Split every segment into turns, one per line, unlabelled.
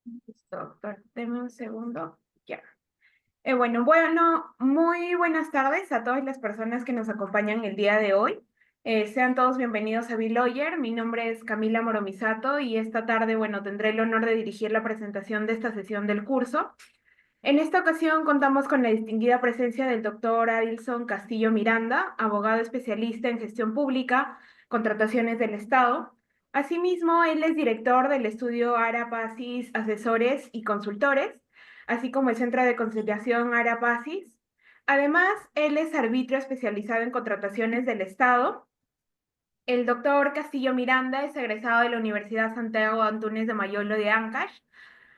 Listo, doctor. Deme un segundo. Ya. Bueno, muy buenas tardes a todas las personas que nos acompañan el día de hoy. Sean todos bienvenidos a B-Lawyer. Mi nombre es Camila Moromisato y esta tarde, bueno, tendré el honor de dirigir la presentación de esta sesión del curso. En esta ocasión contamos con la distinguida presencia del doctor Adilson Castillo Miranda, abogado especialista en gestión pública, contrataciones del Estado. Asimismo, él es director del estudio Arapacis Asesores y Consultores, así como el Centro de Conciliación Arapacis. Además, él es arbitrio especializado en contrataciones del Estado. El doctor Castillo Miranda es egresado de la Universidad Santiago Antúnez de Mayolo de Ancash.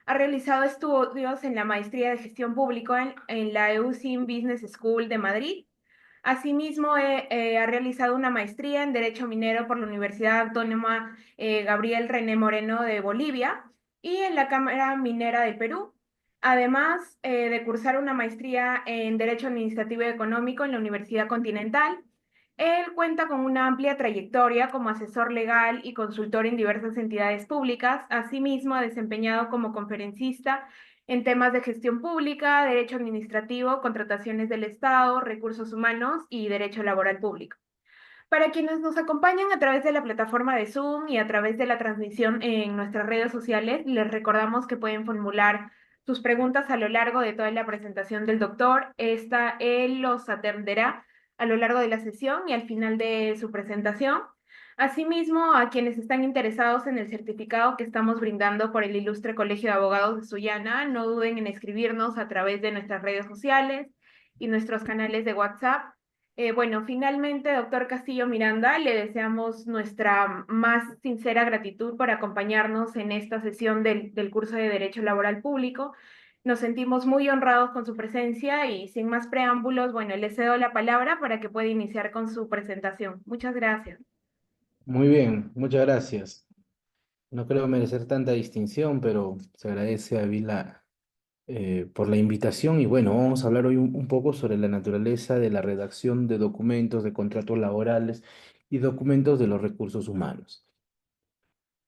Ha realizado estudios en la maestría de gestión pública en la EUSIM Business School de Madrid. Asimismo, ha realizado una maestría en Derecho Minero por la Universidad Autónoma Gabriel René Moreno de Bolivia y en la Cámara Minera del Perú. Además de cursar una maestría en Derecho Administrativo y Económico en la Universidad Continental. Él cuenta con una amplia trayectoria como asesor legal y consultor en diversas entidades públicas. Asimismo, ha desempeñado como conferencista en temas de gestión pública, derecho administrativo, contrataciones del Estado, recursos humanos y derecho laboral público. Para quienes nos acompañan a través de la plataforma de Zoom y a través de la transmisión en nuestras redes sociales, les recordamos que pueden formular sus preguntas a lo largo de toda la presentación del doctor. Él los atenderá a lo largo de la sesión y al final de su presentación. Asimismo, a quienes están interesados en el certificado que estamos brindando por el Ilustre Colegio de Abogados de Sullana, no duden en escribirnos a través de nuestras redes sociales y nuestros canales de WhatsApp. Finalmente, doctor Castillo Miranda, le deseamos nuestra más sincera gratitud por acompañarnos en esta sesión del curso de Derecho Laboral Público. Nos sentimos muy honrados con su presencia y sin más preámbulos, bueno, le cedo la palabra para que pueda iniciar con su presentación. Muchas gracias.
Muy bien, muchas gracias. No creo merecer tanta distinción, pero se agradece a Vila por la invitación y bueno, vamos a hablar hoy un poco sobre la naturaleza de la redacción de documentos de contratos laborales y documentos de los recursos humanos.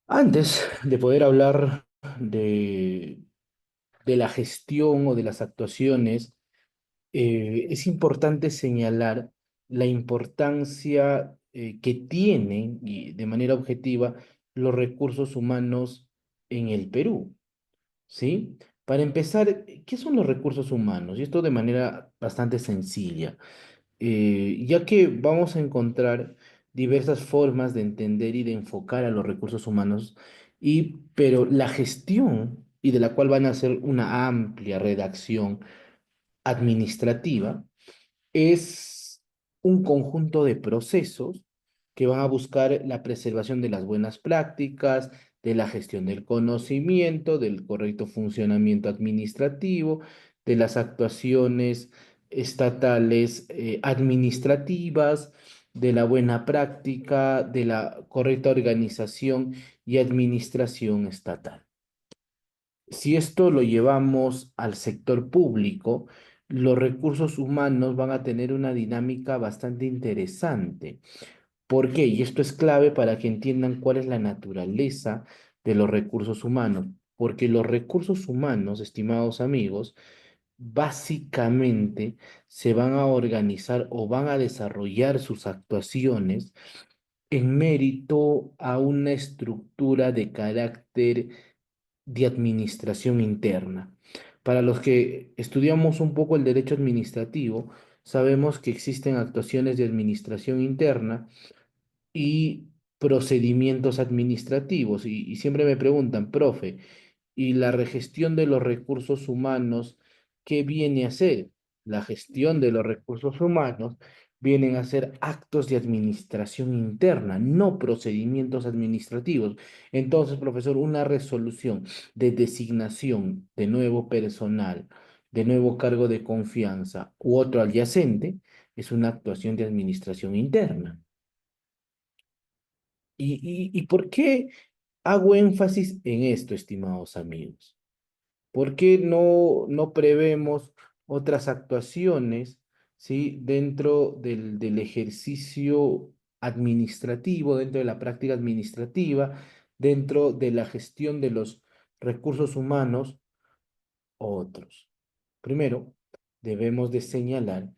Antes de poder hablar de, de la gestión o de las actuaciones, es importante señalar la importancia que tienen, y de manera objetiva, los recursos humanos en el Perú, ¿sí? Para empezar, ¿qué son los recursos humanos? Y esto de manera bastante sencilla, ya que vamos a encontrar diversas formas de entender y de enfocar a los recursos humanos, pero la gestión, y de la cual van a hacer una amplia redacción administrativa, es un conjunto de procesos que van a buscar la preservación de las buenas prácticas, de la gestión del conocimiento, del correcto funcionamiento administrativo, de las actuaciones estatales administrativas, de la buena práctica, de la correcta organización y administración estatal. Si esto lo llevamos al sector público, los recursos humanos van a tener una dinámica bastante interesante. ¿Por qué? Y esto es clave para que entiendan cuál es la naturaleza de los recursos humanos. Porque los recursos humanos, estimados amigos, básicamente se van a organizar o van a desarrollar sus actuaciones en mérito a una estructura de carácter de administración interna. Para los que estudiamos un poco el derecho administrativo, sabemos que existen actuaciones de administración interna y procedimientos administrativos. Y siempre me preguntan, profe, ¿y la regestión de los recursos humanos qué viene a ser? La gestión de los recursos humanos vienen a ser actos de administración interna, no procedimientos administrativos. Entonces, profesor, una resolución de designación de nuevo personal, de nuevo cargo de confianza u otro adyacente es una actuación de administración interna. ¿Y por qué hago énfasis en esto, estimados amigos? ¿Por qué no prevemos otras actuaciones, ¿sí? Dentro del ejercicio administrativo, dentro de la práctica administrativa, dentro de la gestión de los recursos humanos otros. Primero, debemos de señalar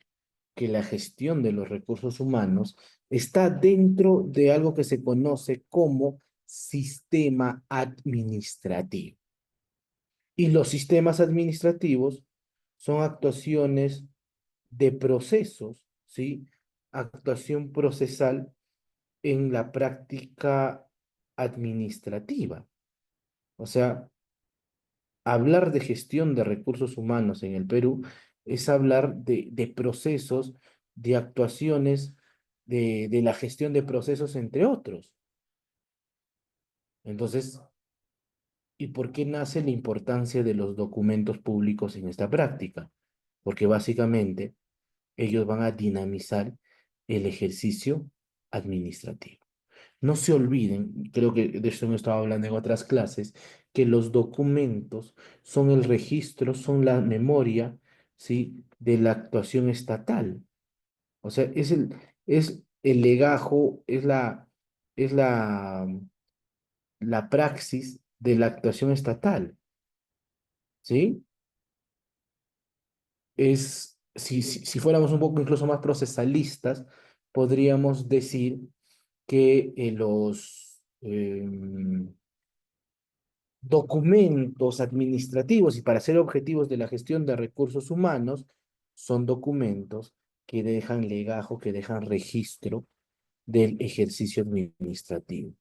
que la gestión de los recursos humanos está dentro de algo que se conoce como sistema administrativo. Y los sistemas administrativos son actuaciones de procesos, ¿sí? Actuación procesal en la práctica administrativa. O sea, hablar de gestión de recursos humanos en el Perú es hablar de procesos, de actuaciones, de la gestión de procesos, entre otros. Entonces, ¿y por qué nace la importancia de los documentos públicos en esta práctica? Porque básicamente ellos van a dinamizar el ejercicio administrativo. No se olviden, creo que de esto hemos estado hablando en otras clases, que los documentos son el registro, son la memoria, ¿sí? De la actuación estatal. O sea, es el legajo, es la praxis de la actuación estatal, ¿sí? Si fuéramos un poco incluso más procesalistas, podríamos decir que los documentos administrativos y para ser objetivos de la gestión de recursos humanos son documentos que dejan legajo, que dejan registro del ejercicio administrativo.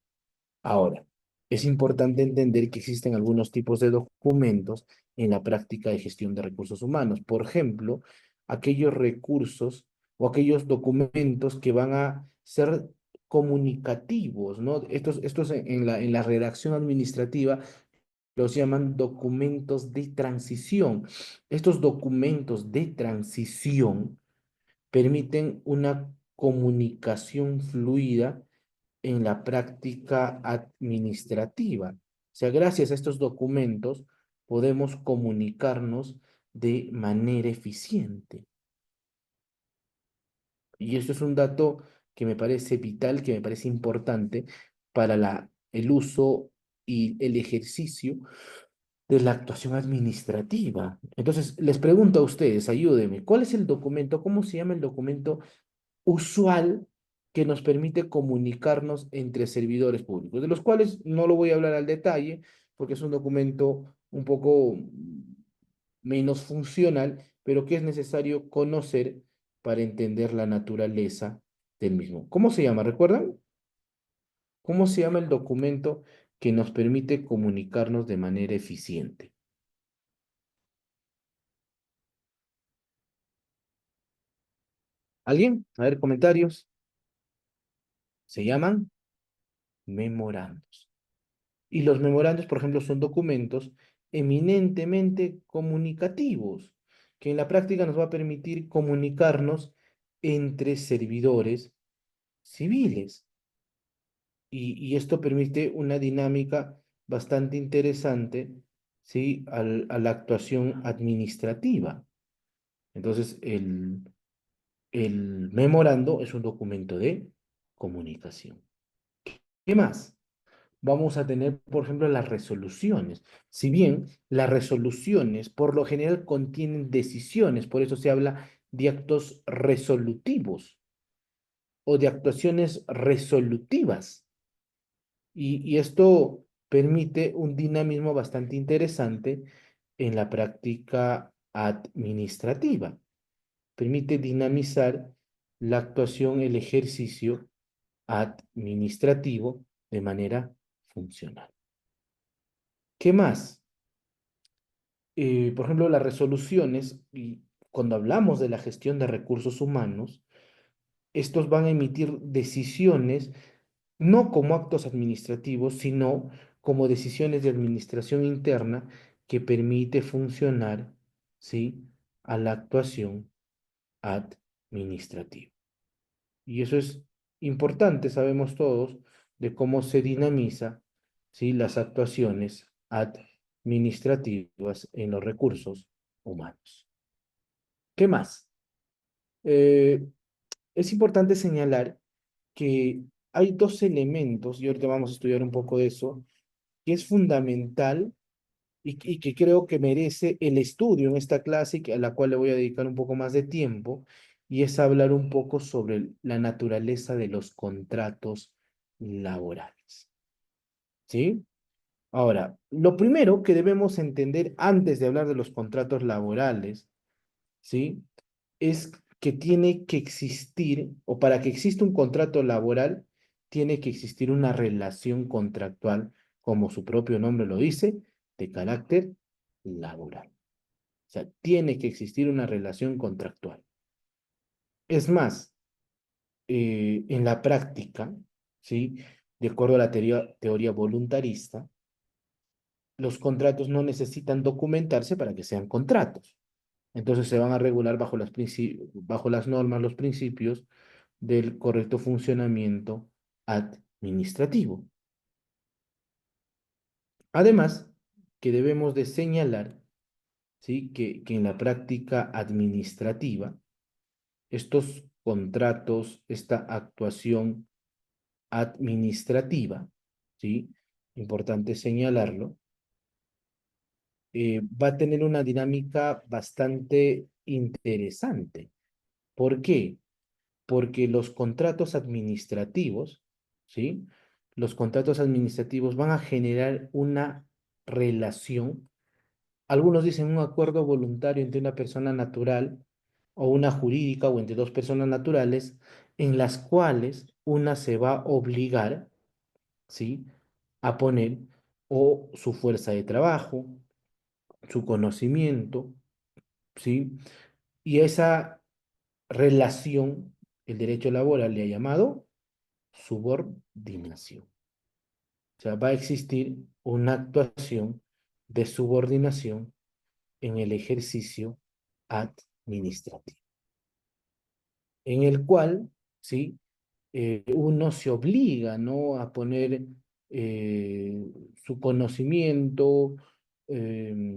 Ahora, es importante entender que existen algunos tipos de documentos en la práctica de gestión de recursos humanos. Por ejemplo, aquellos recursos o aquellos documentos que van a ser comunicativos, ¿no? Estos en la redacción administrativa los llaman documentos de transición. Estos documentos de transición permiten una comunicación fluida en la práctica administrativa. O sea, gracias a estos documentos podemos comunicarnos de manera eficiente. Y esto es un dato que me parece vital, que me parece importante para el uso y el ejercicio de la actuación administrativa. Entonces, les pregunto a ustedes, ayúdenme, ¿cuál es el documento, cómo se llama el documento usual que nos permite comunicarnos entre servidores públicos, de los cuales no lo voy a hablar al detalle, porque es un documento un poco menos funcional, pero que es necesario conocer para entender la naturaleza del mismo? ¿Cómo se llama? ¿Recuerdan? ¿Cómo se llama el documento que nos permite comunicarnos de manera eficiente? ¿Alguien? A ver, comentarios. Se llaman memorandos. Y los memorandos, por ejemplo, son documentos eminentemente comunicativos, que en la práctica nos va a permitir comunicarnos entre servidores civiles. Y esto permite una dinámica bastante interesante, ¿sí? A la actuación administrativa. Entonces, el memorando es un documento de comunicación. ¿Qué más? Vamos a tener, por ejemplo, las resoluciones. Si bien las resoluciones por lo general contienen decisiones, por eso se habla de actos resolutivos o de actuaciones resolutivas. Y esto permite un dinamismo bastante interesante en la práctica administrativa. Permite dinamizar la actuación, el ejercicio administrativo de manera funcional. ¿Qué más? Por ejemplo, las resoluciones, y cuando hablamos de la gestión de recursos humanos, estos van a emitir decisiones no como actos administrativos, sino como decisiones de administración interna que permite funcionar, ¿sí? A la actuación administrativa. Y eso es importante, sabemos todos, de cómo se dinamiza, ¿sí? Las actuaciones administrativas en los recursos humanos. ¿Qué más? Eh, es importante señalar que hay dos elementos, y ahorita vamos a estudiar un poco de eso, que es fundamental y que creo que merece el estudio en esta clase, a la cual le voy a dedicar un poco más de tiempo, y es hablar un poco sobre la naturaleza de los contratos laborales. ¿Sí? Ahora, lo primero que debemos entender antes de hablar de los contratos laborales, ¿sí? Es que tiene que existir, o para que exista un contrato laboral, tiene que existir una relación contractual, como su propio nombre lo dice, de carácter laboral. O sea, tiene que existir una relación contractual. Es más, en la práctica, ¿sí? De acuerdo a la teoría voluntarista, los contratos no necesitan documentarse para que sean contratos. Entonces se van a regular bajo las normas, los principios del correcto funcionamiento administrativo. Además, que debemos de señalar, ¿sí? Que en la práctica administrativa, estos contratos, esta actuación administrativa, ¿sí? Importante señalarlo, va a tener una dinámica bastante interesante. ¿Por qué? Porque los contratos administrativos, ¿sí? Los contratos administrativos van a generar una relación, algunos dicen un acuerdo voluntario entre una persona natural o una jurídica o entre dos personas naturales, en las cuales una se va a obligar, ¿sí? A poner o su fuerza de trabajo, su conocimiento, ¿sí? Y esa relación, el derecho laboral le ha llamado subordinación. O sea, va a existir una actuación de subordinación en el ejercicio administrativo, en el cual, ¿sí? Uno se obliga, ¿no? A poner su conocimiento,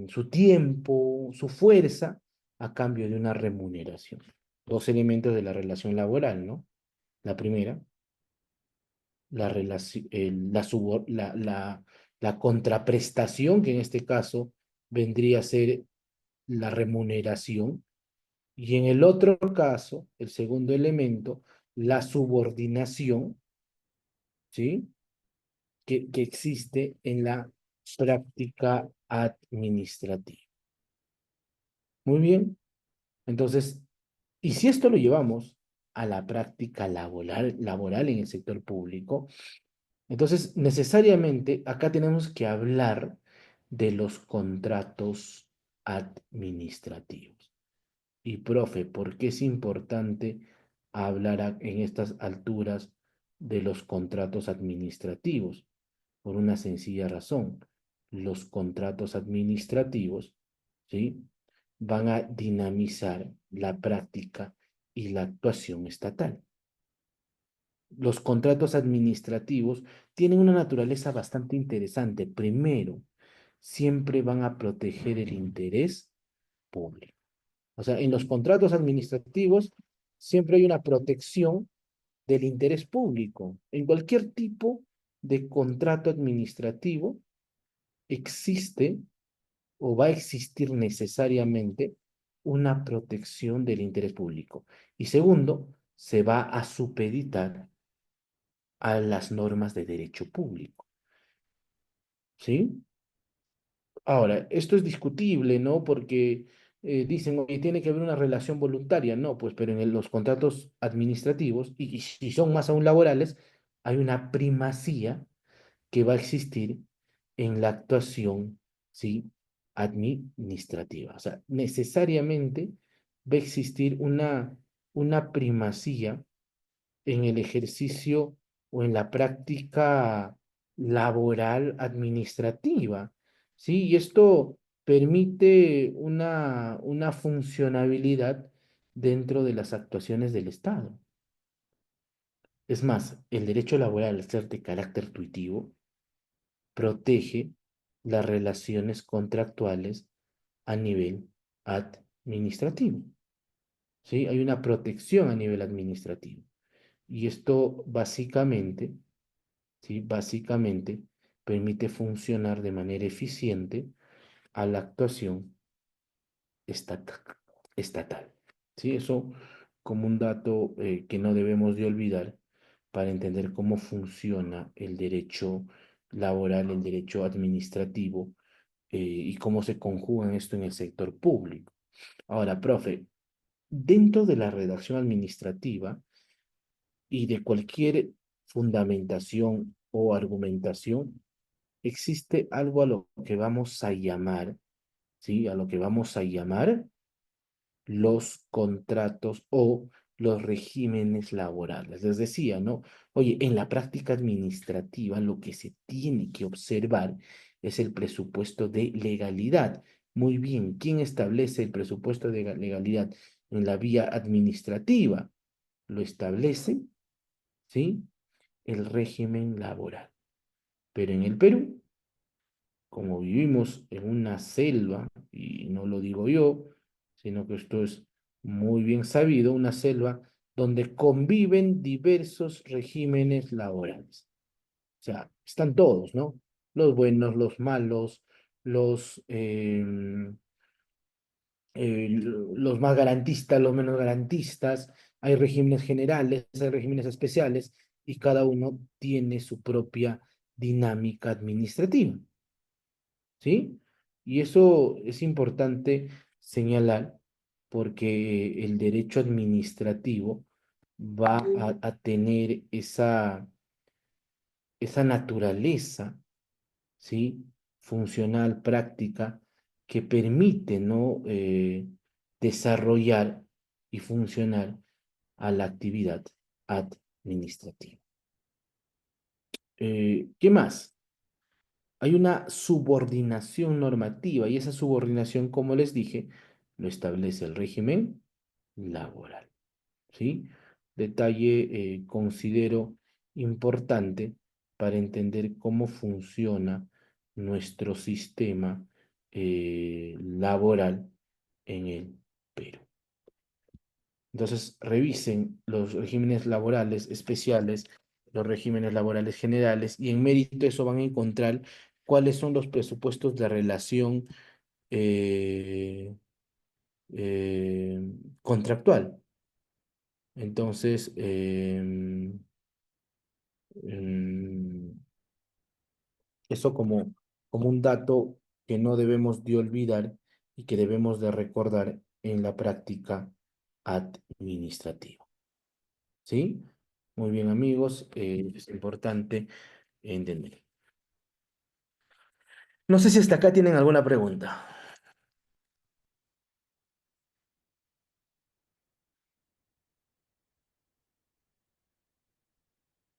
su tiempo, su fuerza a cambio de una remuneración. Dos elementos de la relación laboral, ¿no? La primera, la, relaci- la, subor- la contraprestación, que en este caso vendría a ser la remuneración, y en el otro caso, el segundo elemento, la subordinación, ¿sí? Que existe en la práctica administrativa. Muy bien, entonces, y si esto lo llevamos a la práctica laboral en el sector público, entonces, necesariamente acá tenemos que hablar de los contratos administrativos. Y profe, ¿por qué es importante hablar en estas alturas de los contratos administrativos? Por una sencilla razón. Los contratos administrativos, ¿sí? Van a dinamizar la práctica y la actuación estatal. Los contratos administrativos tienen una naturaleza bastante interesante. Primero, siempre van a proteger el interés público. O sea, en los contratos administrativos siempre hay una protección del interés público. En cualquier tipo de contrato administrativo existe o va a existir necesariamente una protección del interés público. Y segundo, se va a supeditar a las normas de derecho público, ¿sí? Ahora, esto es discutible, ¿no? Porque dicen, oye, tiene que haber una relación voluntaria, no, pues, pero en los contratos administrativos, y si son más aún laborales, hay una primacía que va a existir en la actuación, ¿sí? Administrativa. O sea, necesariamente va a existir una primacía en el ejercicio o en la práctica laboral administrativa, ¿sí? Y esto permite una funcionabilidad dentro de las actuaciones del Estado. Es más, el derecho laboral, al ser de carácter tuitivo, protege las relaciones contractuales a nivel administrativo, ¿sí? Hay una protección a nivel administrativo. Y esto básicamente, ¿sí? Básicamente permite funcionar de manera eficiente a la actuación estata- estatal. ¿Sí? Eso como un dato que no debemos de olvidar para entender cómo funciona el derecho laboral, el derecho administrativo y cómo se conjugan esto en el sector público. Ahora, profe, dentro de la redacción administrativa y de cualquier fundamentación o argumentación, existe algo a lo que vamos a llamar, ¿sí? A lo que vamos a llamar los contratos o los regímenes laborales. Les decía, ¿no? Oye, en la práctica administrativa lo que se tiene que observar es el presupuesto de legalidad. Muy bien, ¿quién establece el presupuesto de legalidad en la vía administrativa? Lo establece, ¿sí? El régimen laboral. Pero en el Perú, como vivimos en una selva, y no lo digo yo, sino que esto es muy bien sabido, una selva donde conviven diversos regímenes laborales. O sea, están todos, ¿no? Los buenos, los malos, los, los más garantistas, los menos garantistas, hay regímenes generales, hay regímenes especiales, y cada uno tiene su propia dinámica administrativa. ¿Sí? Y eso es importante señalar porque el derecho administrativo va a tener esa naturaleza, ¿sí? Funcional, práctica, que permite, ¿no? Desarrollar y funcionar a la actividad administrativa. ¿Qué más? Hay una subordinación normativa y esa subordinación, como les dije, lo establece el régimen laboral, ¿sí? Detalle considero importante para entender cómo funciona nuestro sistema laboral en el Perú. Entonces, revisen los regímenes laborales especiales, los regímenes laborales generales, y en mérito de eso van a encontrar cuáles son los presupuestos de relación eh, eh, contractual. Entonces, em, eso como un dato que no debemos de olvidar y que debemos de recordar en la práctica administrativa. ¿Sí? Muy bien, amigos, es importante entender. No sé si hasta acá tienen alguna pregunta.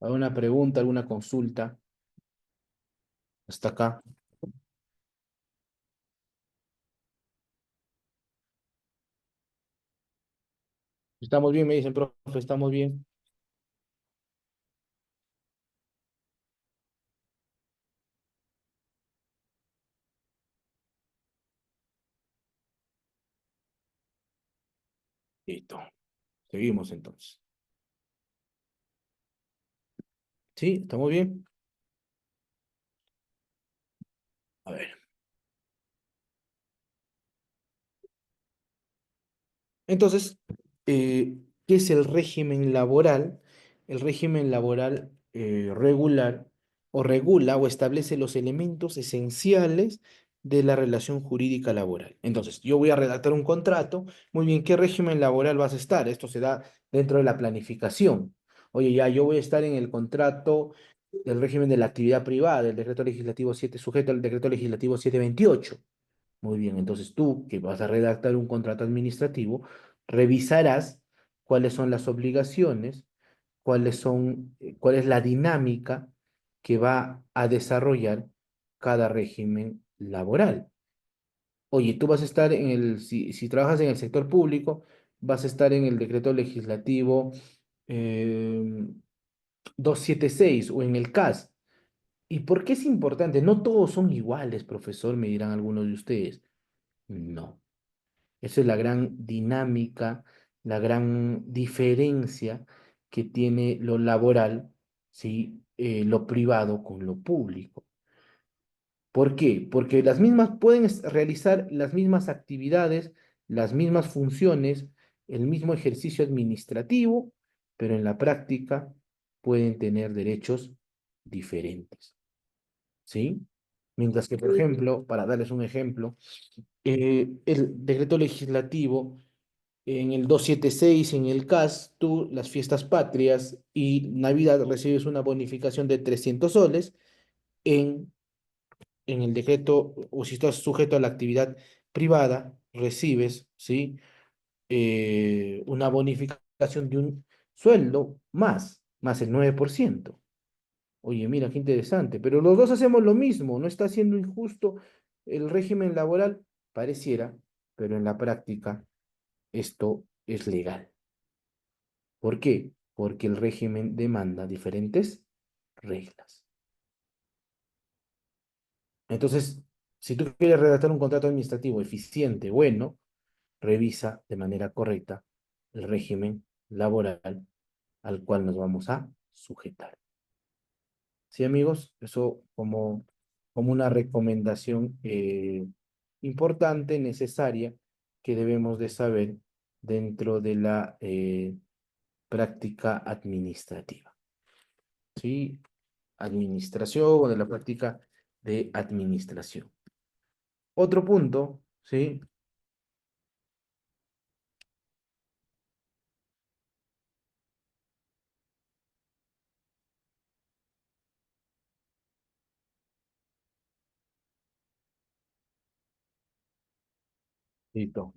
¿Alguna pregunta, alguna consulta? Hasta acá. ¿Estamos bien? Me dicen, profe, ¿estamos bien? Listo. Seguimos entonces. ¿Sí? ¿Estamos bien? A ver. Entonces, ¿qué es el régimen laboral? El régimen laboral regular o regula o establece los elementos esenciales de la relación jurídica laboral. Entonces, yo voy a redactar un contrato. Muy bien, ¿qué régimen laboral vas a estar? Esto se da dentro de la planificación. Oye, ya, yo voy a estar en el contrato del régimen de la actividad privada, del decreto legislativo 7 sujeto al decreto legislativo 728. Muy bien, entonces tú que vas a redactar un contrato administrativo, revisarás cuáles son las obligaciones, cuál es la dinámica que va a desarrollar cada régimen laboral. Oye, tú vas a estar si trabajas en el sector público, vas a estar en el decreto legislativo eh, 276 o en el CAS. ¿Y por qué es importante? No todos son iguales, profesor, me dirán algunos de ustedes. No. Esa es la gran dinámica, la gran diferencia que tiene lo laboral, ¿sí? Lo privado con lo público. ¿Por qué? Porque las mismas pueden realizar las mismas actividades, las mismas funciones, el mismo ejercicio administrativo, pero en la práctica pueden tener derechos diferentes, ¿sí? Mientras que, por ejemplo, para darles un ejemplo, el decreto legislativo en el 276 en el CAS, tú las fiestas patrias y Navidad recibes una bonificación de 300 soles. En el decreto, o si estás sujeto a la actividad privada, recibes, ¿sí? Una bonificación de un sueldo más el 9%. Oye, mira, qué interesante, pero los dos hacemos lo mismo, ¿no está siendo injusto el régimen laboral? Pareciera, pero en la práctica esto es legal. ¿Por qué? Porque el régimen demanda diferentes reglas. Entonces, si tú quieres redactar un contrato administrativo eficiente, bueno, revisa de manera correcta el régimen laboral al cual nos vamos a sujetar. Sí, amigos, eso como una recomendación importante, necesaria, que debemos de saber dentro de la práctica administrativa. ¿Sí? Administración o de la práctica de administración. Otro punto, ¿sí? Listo.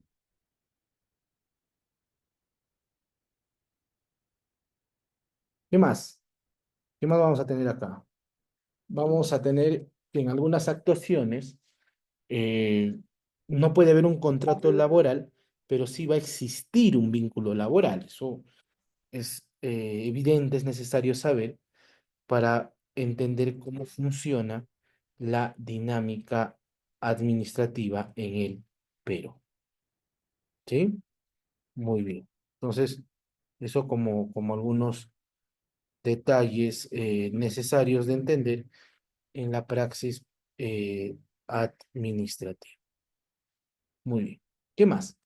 ¿Qué más? ¿Qué más vamos a tener acá? Vamos a tener que en algunas actuaciones eh, no puede haber un contrato laboral, pero sí va a existir un vínculo laboral. Eso es evidente, es necesario saber para entender cómo funciona la dinámica administrativa en el Perú. ¿Sí? Muy bien. Entonces, eso como algunos detalles necesarios de entender en la praxis administrativa. Muy bien. ¿Qué más?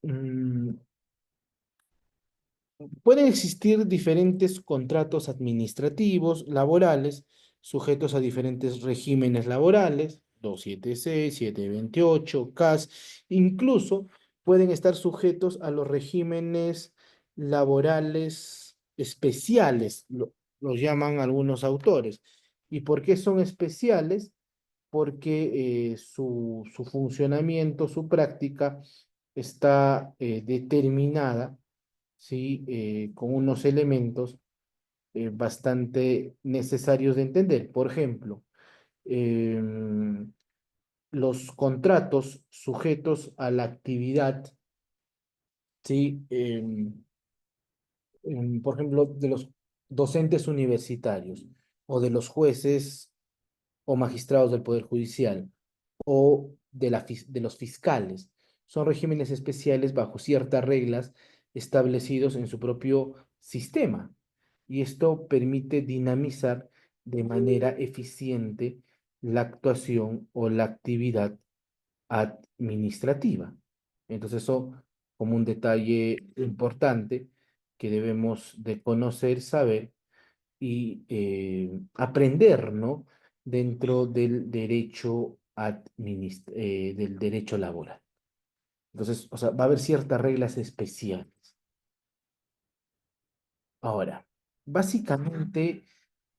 Mm, Pueden existir diferentes contratos administrativos, laborales, sujetos a diferentes regímenes laborales, 276, 728, CAS, incluso pueden estar sujetos a los regímenes laborales especiales, los llaman algunos autores. ¿Y por qué son especiales? Porque su funcionamiento, su práctica está determinada, ¿sí? Con unos elementos bastante necesarios de entender. Por ejemplo, em, los contratos sujetos a la actividad, ¿sí? Por ejemplo, de los docentes universitarios o de los jueces o magistrados del Poder Judicial o de los fiscales. Son regímenes especiales bajo ciertas reglas establecidos en su propio sistema. Y esto permite dinamizar de manera eficiente la actuación o la actividad administrativa. Entonces, eso como un detalle importante que debemos de conocer, saber y aprender, ¿no? Dentro del derecho del derecho laboral. Entonces, o sea, va a haber ciertas reglas especiales. Ahora, básicamente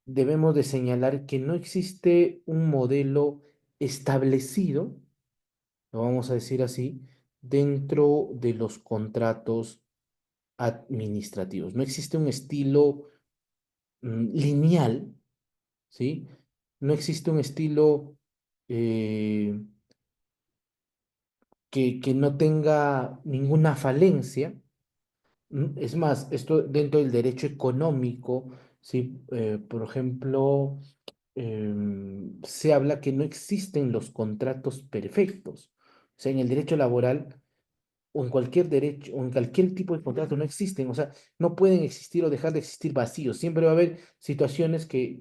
debemos de señalar que no existe un modelo establecido, lo vamos a decir así, dentro de los contratos administrativos. No existe un estilo lineal, ¿sí? No existe un estilo eh, que no tenga ninguna falencia. Es más, esto dentro del derecho económico, ¿sí? Por ejemplo, se habla que no existen los contratos perfectos. O sea, en el derecho laboral o en cualquier derecho, o en cualquier tipo de contrato no existen, o sea, no pueden existir o dejar de existir vacíos. Siempre va a haber situaciones que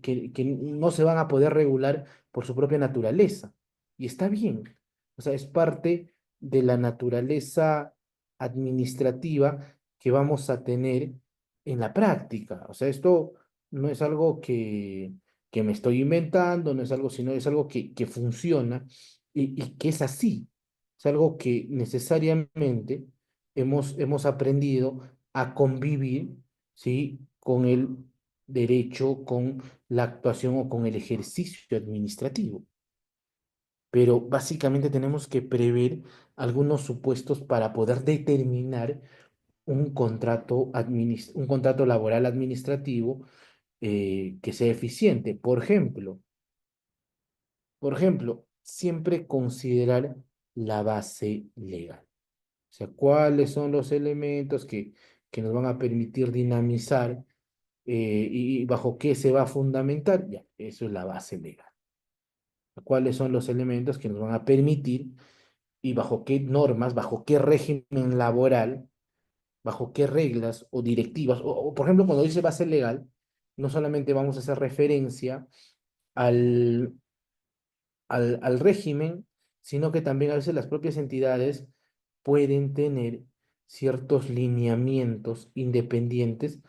no se van a poder regular por su propia naturaleza. Y está bien. O sea, es parte de la naturaleza administrativa que vamos a tener en la práctica. O sea, esto no es algo que me estoy inventando, no es algo, sino es algo que funciona y que es así. Es algo que necesariamente hemos aprendido a convivir, ¿sí? Con el derecho, con la actuación o con el ejercicio administrativo. Pero básicamente tenemos que prever algunos supuestos para poder determinar un contrato laboral administrativo que sea eficiente. Por ejemplo, siempre considerar la base legal. O sea, cuáles son los elementos que nos van a permitir dinamizar y bajo qué se va a fundamentar. Ya, eso es la base legal. ¿Cuáles son los elementos que nos van a permitir y bajo qué normas, bajo qué régimen laboral, bajo qué reglas o directivas? Por ejemplo, cuando dice base legal, no solamente vamos a hacer referencia al, al régimen, sino que también a veces las propias entidades pueden tener ciertos lineamientos independientes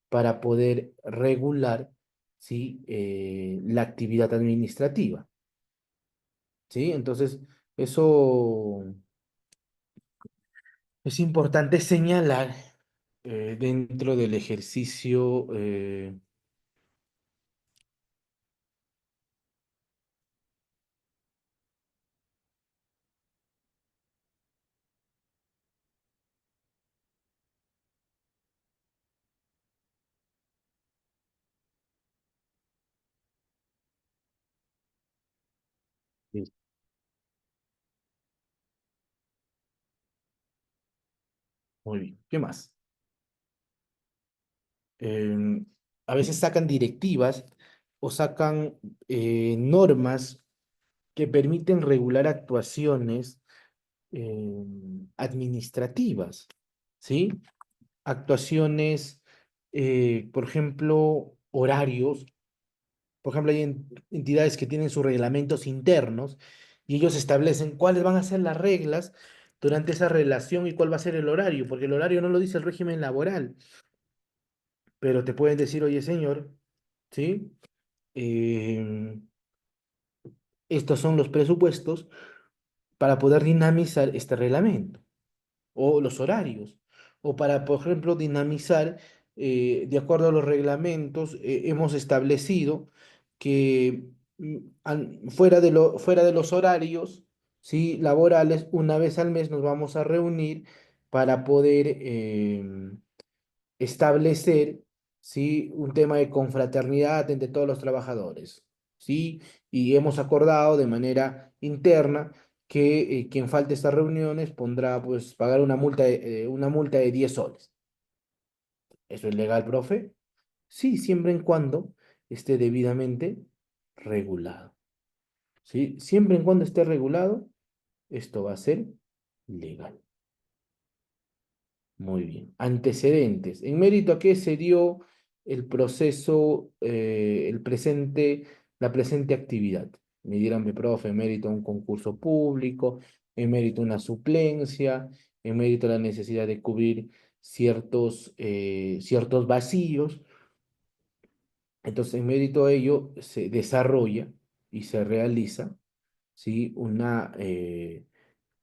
para poder regular, ¿sí? La actividad administrativa. ¿Sí? Entonces, eso es importante señalar dentro del ejercicio. Sí, muy bien. ¿Qué más? Em, a veces sacan directivas o sacan normas que permiten regular actuaciones administrativas, ¿sí? Actuaciones, por ejemplo, horarios. Por ejemplo, hay entidades que tienen sus reglamentos internos y ellos establecen cuáles van a ser las reglas durante esa relación y cuál va a ser el horario, porque el horario no lo dice el régimen laboral, pero te pueden decir, oye, señor, ¿sí? Em, estos son los presupuestos para poder dinamizar este reglamento. O los horarios, o para, por ejemplo, dinamizar, de acuerdo a los reglamentos, hemos establecido que fuera de los horarios, ¿sí? Laborales, una vez al mes nos vamos a reunir para poder establecer, ¿sí? Un tema de confraternidad entre todos los trabajadores, ¿sí? Y hemos acordado de manera interna que quien falte estas reuniones pondrá, pues, pagar una multa de 10 soles. ¿Eso es legal, profe? Sí, siempre en cuando esté debidamente regulado, ¿sí? Siempre en cuando esté regulado, esto va a ser legal. Muy bien. Antecedentes. ¿En mérito a qué se dio el proceso, la presente actividad? Me dirán, mi profe, en mérito a un concurso público, en mérito a una suplencia, en mérito a la necesidad de cubrir ciertos vacíos. Entonces, en mérito a ello, se desarrolla y se realiza, ¿sí?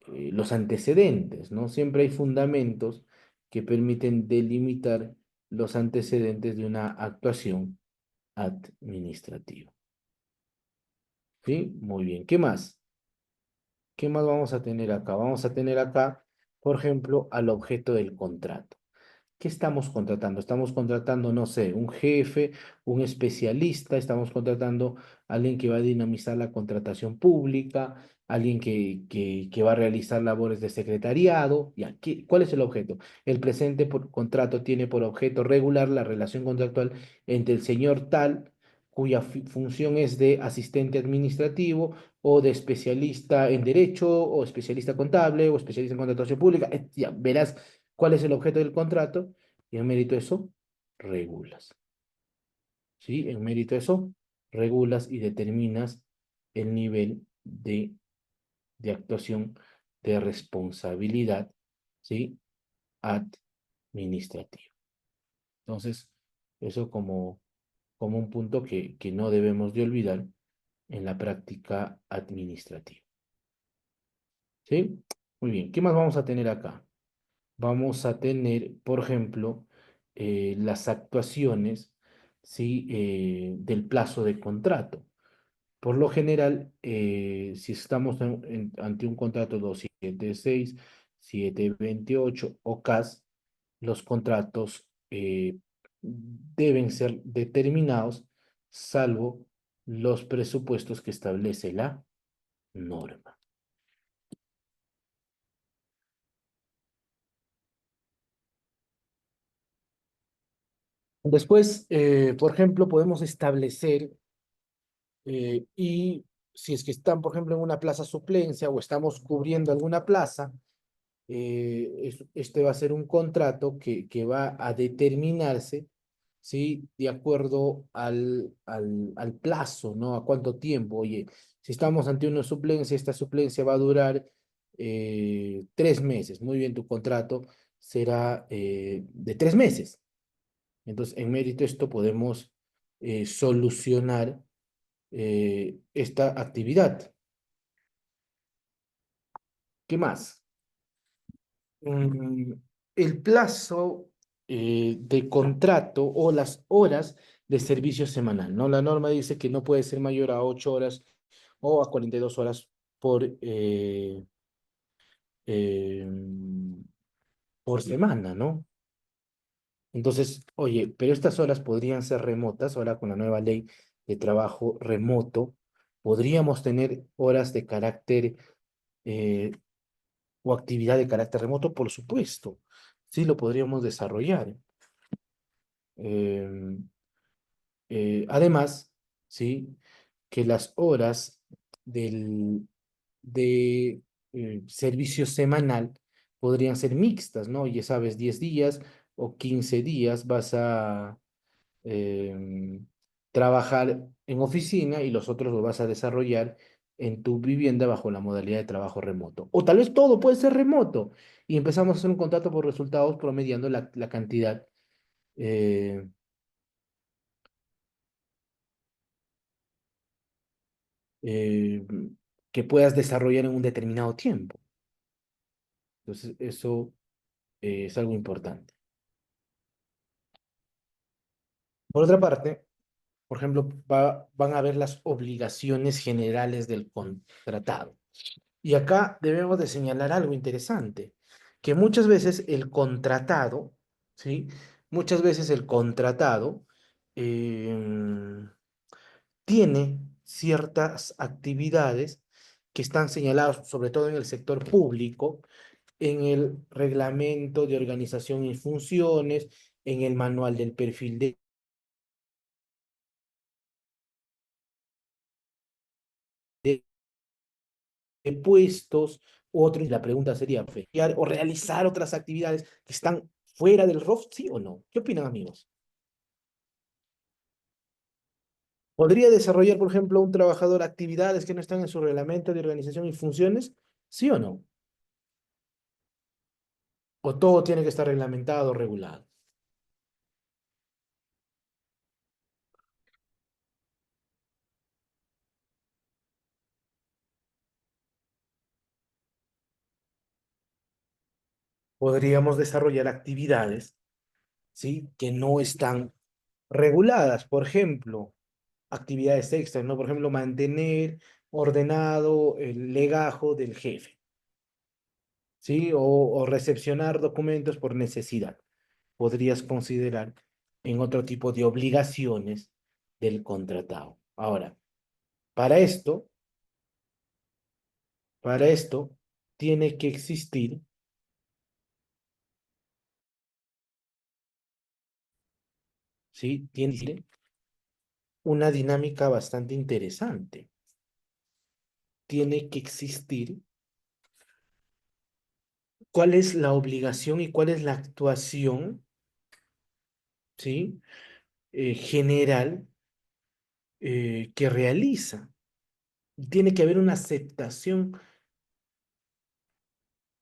Los antecedentes, ¿no? Siempre hay fundamentos que permiten delimitar los antecedentes de una actuación administrativa. ¿Sí? Muy bien. ¿Qué más? ¿Qué más vamos a tener acá? Vamos a tener acá, por ejemplo, al objeto del contrato. ¿Qué estamos contratando? Estamos contratando, no sé, un jefe, un especialista, estamos contratando a alguien que va a dinamizar la contratación pública, alguien que va a realizar labores de secretariado. Ya, ¿cuál es el objeto? El presente contrato tiene por objeto regular la relación contractual entre el señor tal, cuya función es de asistente administrativo o de especialista en derecho o especialista contable o especialista en contratación pública. Ya, verás cuál es el objeto del contrato y en mérito de eso, regulas. ¿Sí? En mérito de eso, regulas y determinas el nivel de actuación de responsabilidad, ¿sí? Administrativa. Entonces, eso como un punto que no debemos de olvidar en la práctica administrativa. ¿Sí? Muy bien. ¿Qué más vamos a tener acá? Vamos a tener, por ejemplo, las actuaciones, ¿sí? Del plazo de contrato. Por lo general, si estamos ante un contrato 276, 728 o CAS, los contratos deben ser determinados salvo los presupuestos que establece la norma. Después, por ejemplo, podemos establecer y si es que están, por ejemplo, en una plaza suplencia o estamos cubriendo alguna plaza, este va a ser un contrato que va a determinarse, ¿sí? De acuerdo al plazo, ¿no? A cuánto tiempo. Oye, si estamos ante una suplencia, esta suplencia va a durar 3 meses. Muy bien, tu contrato será de 3 meses. Entonces, en mérito de esto podemos solucionar esta actividad. ¿Qué más? Mm, el plazo de contrato o las horas de servicio semanal, ¿no? La norma dice que no puede ser mayor a 8 horas o a 42 horas eh, por semana, ¿no? Entonces, oye, pero estas horas podrían ser remotas, ahora con la nueva ley de trabajo remoto, podríamos tener horas de carácter eh, o actividad de carácter remoto, por supuesto, sí lo podríamos desarrollar. Eh, además, sí, que las horas del de servicio semanal podrían ser mixtas, ¿no? Ya sabes, 10 días o 15 días vas a trabajar en oficina y los otros los vas a desarrollar en tu vivienda bajo la modalidad de trabajo remoto. O tal vez todo puede ser remoto y empezamos a hacer un contrato por resultados promediando la cantidad eh, eh, que puedas desarrollar en un determinado tiempo. Entonces, eso es algo importante. Por otra parte, por ejemplo, van a ver las obligaciones generales del contratado. Y acá debemos de señalar algo interesante, que muchas veces el contratado, ¿sí? Muchas veces el contratado em, tiene ciertas actividades que están señaladas, sobre todo en el sector público, en el reglamento de organización y funciones, en el manual del perfil de puestos, otro, y la pregunta sería, ¿feriar o realizar otras actividades que están fuera del ROF, sí o no? ¿Qué opinan, amigos? ¿Podría desarrollar, por ejemplo, un trabajador actividades que no están en su reglamento de organización y funciones? ¿Sí o no? ¿O todo tiene que estar reglamentado, regulado? Podríamos desarrollar actividades, ¿sí? Que no están reguladas, por ejemplo, actividades extras, ¿no? Por ejemplo, mantener ordenado el legajo del jefe, ¿sí? O recepcionar documentos por necesidad. Podrías considerar en otro tipo de obligaciones del contratado. Ahora, para esto, para esto, tiene que existir, ¿sí? Tiene que existir una dinámica bastante interesante. Tiene que existir cuál es la obligación y cuál es la actuación, ¿sí? General que realiza. Tiene que haber una aceptación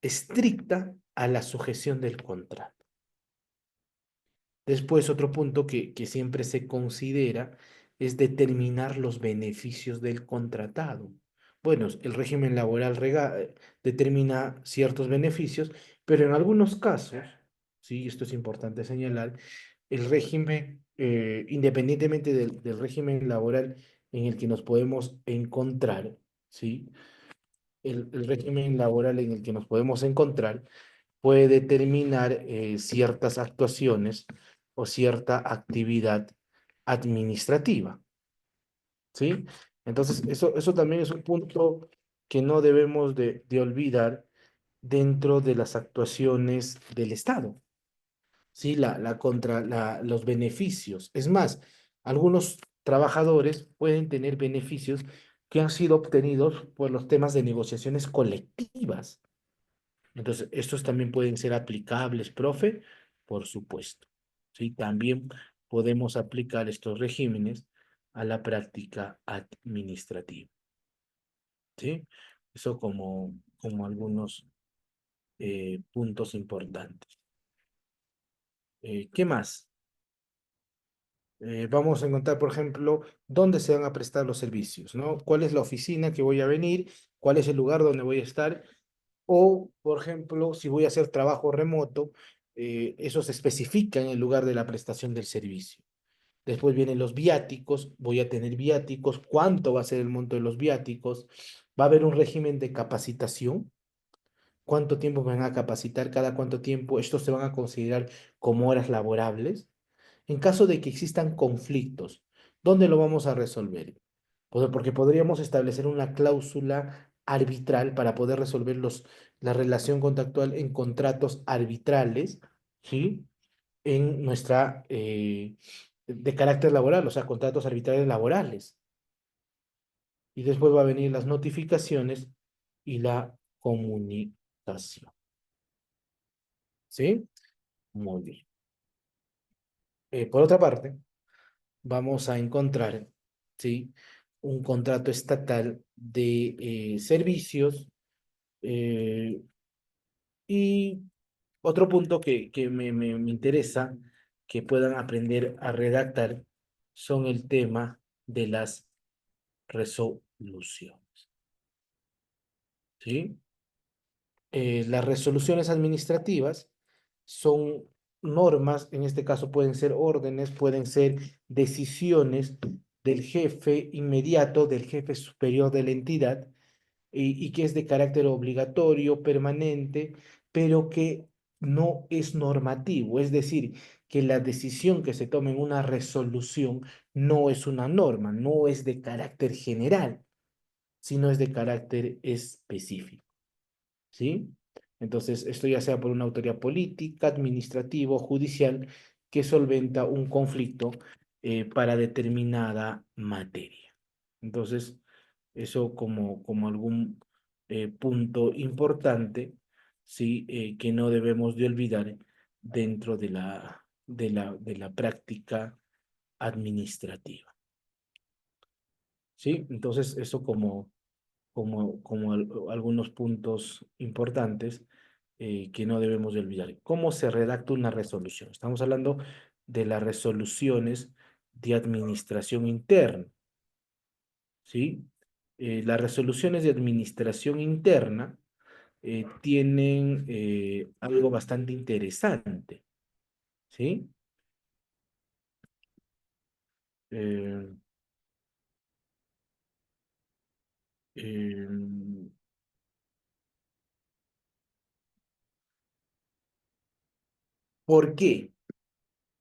estricta a la sujeción del contrato. Después, otro punto que siempre se considera es determinar los beneficios del contratado. Bueno, el régimen laboral determina ciertos beneficios, pero en algunos casos, sí, esto es importante señalar, el régimen, independientemente del régimen laboral en el que nos podemos encontrar, ¿sí? El régimen laboral en el que nos podemos encontrar puede determinar ciertas actuaciones o cierta actividad administrativa, ¿sí? Entonces, eso también es un punto que no debemos de olvidar dentro de las actuaciones del Estado, ¿sí? Los beneficios. Es más, algunos trabajadores pueden tener beneficios que han sido obtenidos por los temas de negociaciones colectivas. Entonces, estos también pueden ser aplicables, profe, por supuesto. ¿Sí? También podemos aplicar estos regímenes a la práctica administrativa. ¿Sí? Eso como algunos puntos importantes. ¿Qué más? Vamos a encontrar, por ejemplo, dónde se van a prestar los servicios, ¿no? ¿Cuál es la oficina que voy a venir? ¿Cuál es el lugar donde voy a estar? O, por ejemplo, si voy a hacer trabajo remoto, eso se especifica en el lugar de la prestación del servicio. Después vienen los viáticos, voy a tener viáticos, cuánto va a ser el monto de los viáticos, va a haber un régimen de capacitación, cuánto tiempo me van a capacitar, cada cuánto tiempo, estos se van a considerar como horas laborables. En caso de que existan conflictos, ¿dónde lo vamos a resolver? Porque podríamos establecer una cláusula arbitral para poder resolver la relación contractual en contratos arbitrales, ¿sí? En de carácter laboral, o sea, contratos arbitrales laborales. Y después va a venir las notificaciones y la comunicación, ¿sí? Muy bien. Por otra parte, vamos a encontrar, ¿sí? Un contrato estatal de servicios y otro punto que me interesa que puedan aprender a redactar son el tema de las resoluciones, ¿sí? Las resoluciones administrativas son normas, en este caso pueden ser órdenes, pueden ser decisiones del jefe inmediato, del jefe superior de la entidad, y que es de carácter obligatorio, permanente, pero que no es normativo. Es decir, que la decisión que se tome en una resolución no es una norma, no es de carácter general, sino es de carácter específico. ¿Sí? Entonces, esto ya sea por una autoridad política, administrativa o judicial que solventa un conflicto para determinada materia. Entonces, eso como algún punto importante, ¿sí? Que no debemos de olvidar dentro de la práctica administrativa, ¿sí? Entonces, eso como algunos puntos importantes que no debemos de olvidar. ¿Cómo se redacta una resolución? Estamos hablando de las resoluciones de administración interna, ¿sí? Las resoluciones de administración interna tienen algo bastante interesante, ¿sí? Eh, eh, ¿Por qué?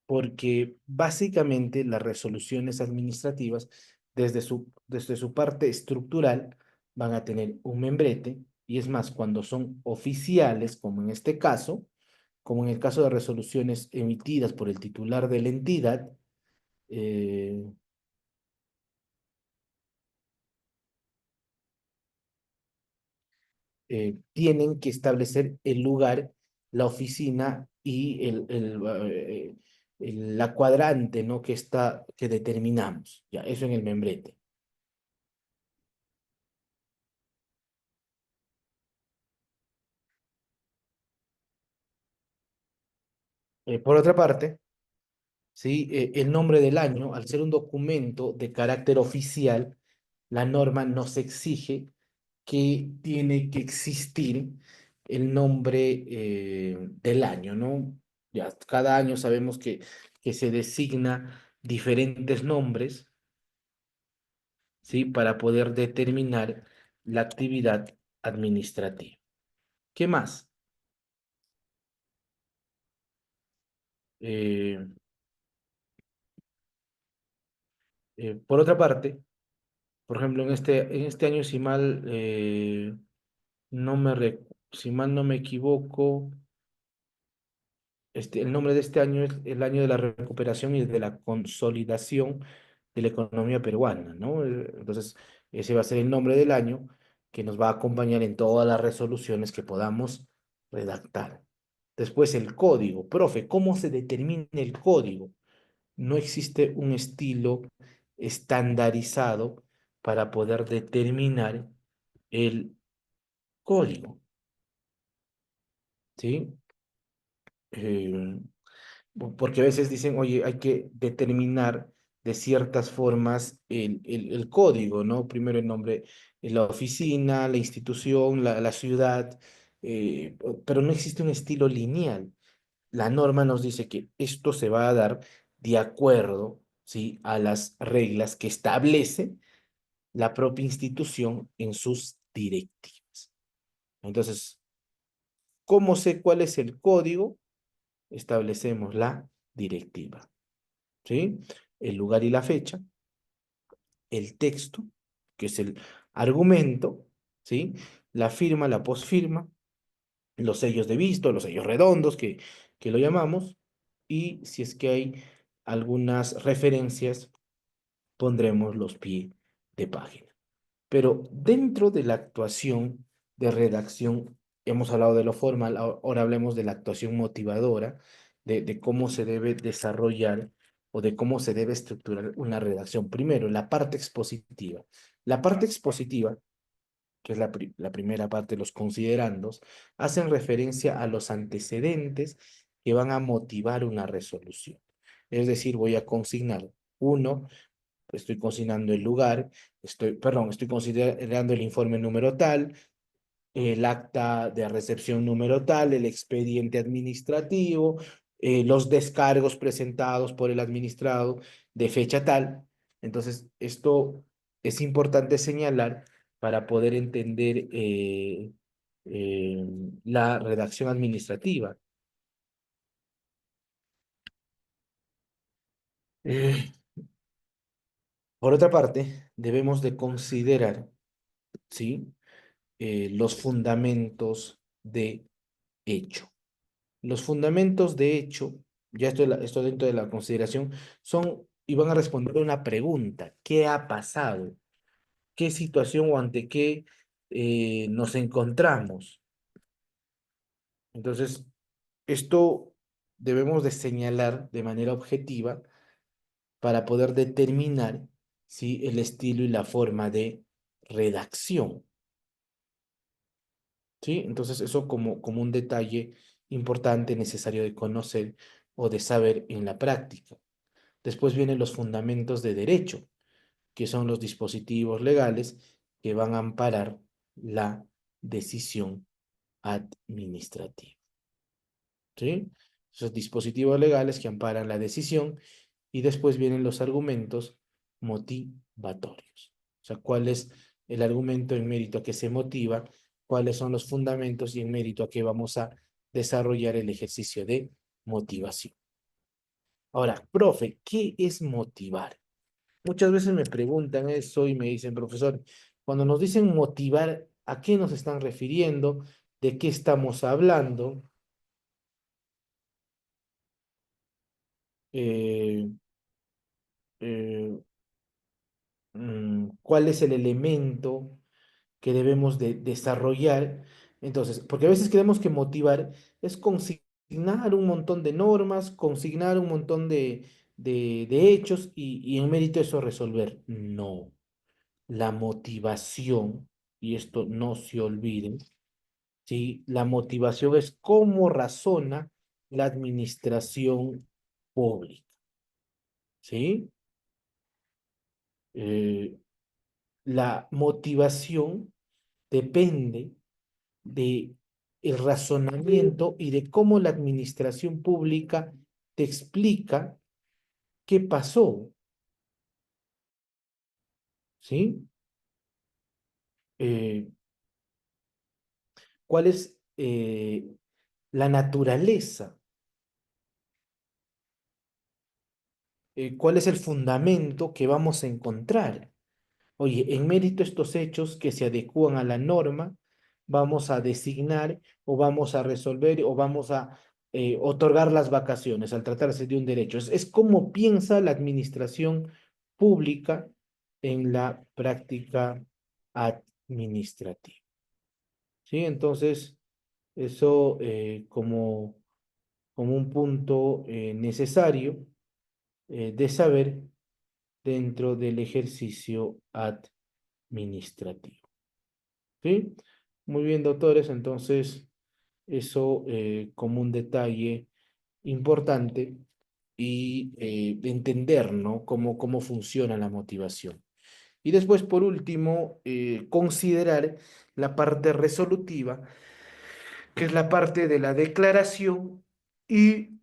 Porque básicamente las resoluciones administrativas, desde su parte estructural, van a tener un membrete, y es más, cuando son oficiales, como en este caso, como en el caso de resoluciones emitidas por el titular de la entidad, eh, tienen que establecer el lugar, la oficina y la cuadrante, ¿no? Que determinamos, ya, eso en el membrete. Por otra parte, ¿sí? El nombre del año, al ser un documento de carácter oficial, la norma nos exige que tiene que existir el nombre del año, ¿no? Ya cada año sabemos que se designa diferentes nombres, ¿sí? Para poder determinar la actividad administrativa. ¿Qué más? Eh, por otra parte, por ejemplo, en este año, si mal no me equivoco, el nombre de este año es el año de la recuperación y de la consolidación de la economía peruana, ¿no? Entonces, ese va a ser el nombre del año que nos va a acompañar en todas las resoluciones que podamos redactar. Después, el código. Profe, ¿cómo se determina el código? No existe un estilo estandarizado para poder determinar el código, ¿sí? Eh, Porque a veces dicen, oye, hay que determinar de ciertas formas el código, ¿no? Primero el nombre, la oficina, la institución, la ciudad, pero no existe un estilo lineal. La norma nos dice que esto se va a dar de acuerdo, ¿sí? A las reglas que establece la propia institución en sus directivas. Entonces, ¿cómo sé cuál es el código? Establecemos la directiva, ¿sí? El lugar y la fecha, el texto, que es el argumento, ¿sí? La firma, la posfirma, los sellos de visto, los sellos redondos, que lo llamamos, y si es que hay algunas referencias, pondremos los pies de página. Pero dentro de la actuación de redacción, hemos hablado de lo formal, ahora hablemos de la actuación motivadora, de cómo se debe desarrollar o de cómo se debe estructurar una redacción. Primero, la parte expositiva. La parte expositiva, que es la primera parte, los considerandos, hacen referencia a los antecedentes que van a motivar una resolución. Es decir, voy a consignar uno, estoy consignando el lugar, estoy considerando el informe número tal, el acta de recepción número tal, el expediente administrativo, los descargos presentados por el administrado de fecha tal. Entonces, esto es importante señalar para poder entender eh, la redacción administrativa. Eh, por otra parte, debemos de considerar, ¿sí? Los fundamentos de hecho. Los fundamentos de hecho, ya esto dentro de la consideración, son y van a responder a una pregunta. ¿Qué ha pasado? ¿Qué situación o ante qué nos encontramos? Entonces, esto debemos de señalar de manera objetiva para poder determinar si el estilo y la forma de redacción. ¿Sí? Entonces, eso como un detalle importante, necesario de conocer o de saber en la práctica. Después vienen los fundamentos de derecho, que son los dispositivos legales que van a amparar la decisión administrativa. ¿Sí? Esos dispositivos legales que amparan la decisión y después vienen los argumentos motivatorios. O sea, cuál es el argumento en mérito a que se motiva, cuáles son los fundamentos y en mérito a que vamos a desarrollar el ejercicio de motivación. Ahora, profe, ¿qué es motivar? Muchas veces me preguntan eso y me dicen, profesor, cuando nos dicen motivar, ¿a qué nos están refiriendo? ¿De qué estamos hablando? Eh, eh, ¿Cuál es el elemento que debemos de desarrollar? Entonces, porque a veces creemos que motivar es consignar un montón de normas, consignar un montón de hechos y en mérito de eso resolver. No, la motivación, y esto no se olviden, ¿sí? La motivación es cómo razona la administración pública, ¿sí? Eh, la motivación depende de el razonamiento y de cómo la administración pública te explica qué pasó, ¿sí? Eh, cuál es la naturaleza, cuál es el fundamento que vamos a encontrar. Oye, en mérito a estos hechos que se adecúan a la norma, vamos a designar o vamos a resolver o vamos a otorgar las vacaciones al tratarse de un derecho. Es como piensa la administración pública en la práctica administrativa. ¿Sí? Entonces, eso como un punto necesario de saber dentro del ejercicio administrativo. ¿Sí? Muy bien, doctores. Entonces, eso como un detalle importante y entender, ¿no? Cómo funciona la motivación. Y después, por último, considerar la parte resolutiva, que es la parte de la declaración y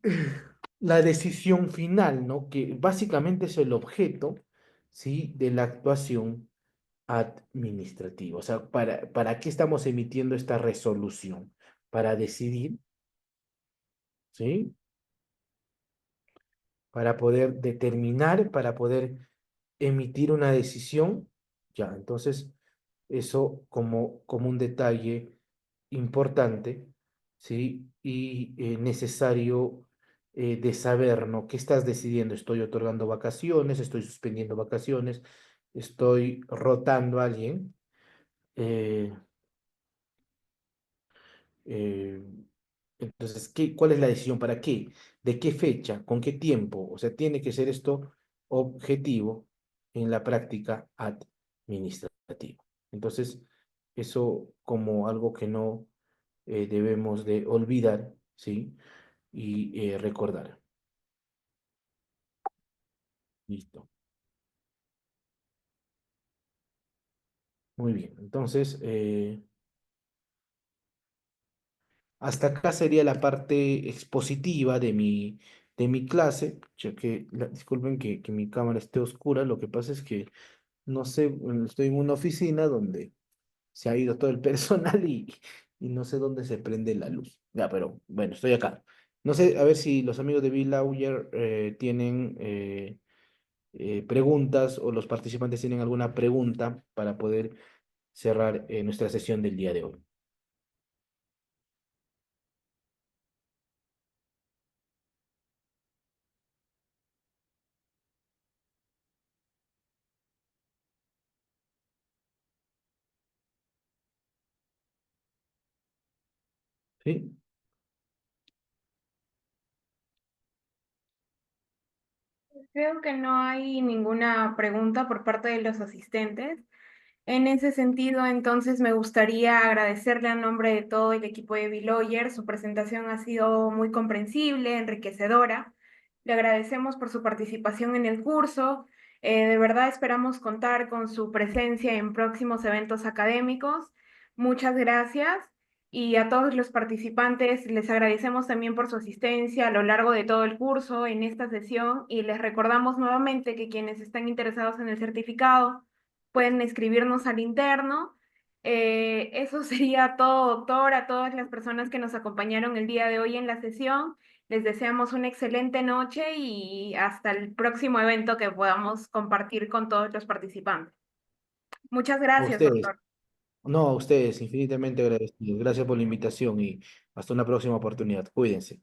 la decisión final, ¿no? Que básicamente es el objeto, ¿sí? De la actuación administrativa. O sea, ¿para qué estamos emitiendo esta resolución? Para decidir, ¿sí? Para poder determinar, para poder emitir una decisión. Ya, entonces, eso como un detalle importante, ¿sí? Y necesario de saber, ¿no? ¿Qué estás decidiendo? ¿Estoy otorgando vacaciones? ¿Estoy suspendiendo vacaciones? ¿Estoy rotando a alguien? Eh, eh, entonces, ¿cuál es la decisión? ¿Para qué? ¿De qué fecha? ¿Con qué tiempo? O sea, tiene que ser esto objetivo en la práctica administrativa. Entonces, eso como algo que no debemos de olvidar, ¿sí? Y recordar. Listo. Muy bien. Entonces, hasta acá sería la parte expositiva de mi clase. Ya que, disculpen que mi cámara esté oscura, lo que pasa es que, no sé, bueno, estoy en una oficina donde se ha ido todo el personal y no sé dónde se prende la luz. Ya, pero bueno, estoy acá. No sé, a ver si los amigos de Bill Lauer tienen preguntas o los participantes tienen alguna pregunta para poder cerrar nuestra sesión del día de hoy. ¿Sí?
Creo que no hay ninguna pregunta por parte de los asistentes. En ese sentido, entonces me gustaría agradecerle a nombre de todo el equipo de Biloyer. Su presentación ha sido muy comprensible, enriquecedora. Le agradecemos por su participación en el curso. De verdad esperamos contar con su presencia en próximos eventos académicos. Muchas gracias. Y a todos los participantes les agradecemos también por su asistencia a lo largo de todo el curso en esta sesión y les recordamos nuevamente que quienes están interesados en el certificado pueden escribirnos al interno. Eso sería todo, doctor, a todas las personas que nos acompañaron el día de hoy en la sesión. Les deseamos una excelente noche y hasta el próximo evento que podamos compartir con todos los participantes. Muchas
A
gracias,
ustedes,
doctor.
no, a ustedes, infinitamente agradecidos. Gracias por la invitación y hasta una próxima oportunidad. Cuídense.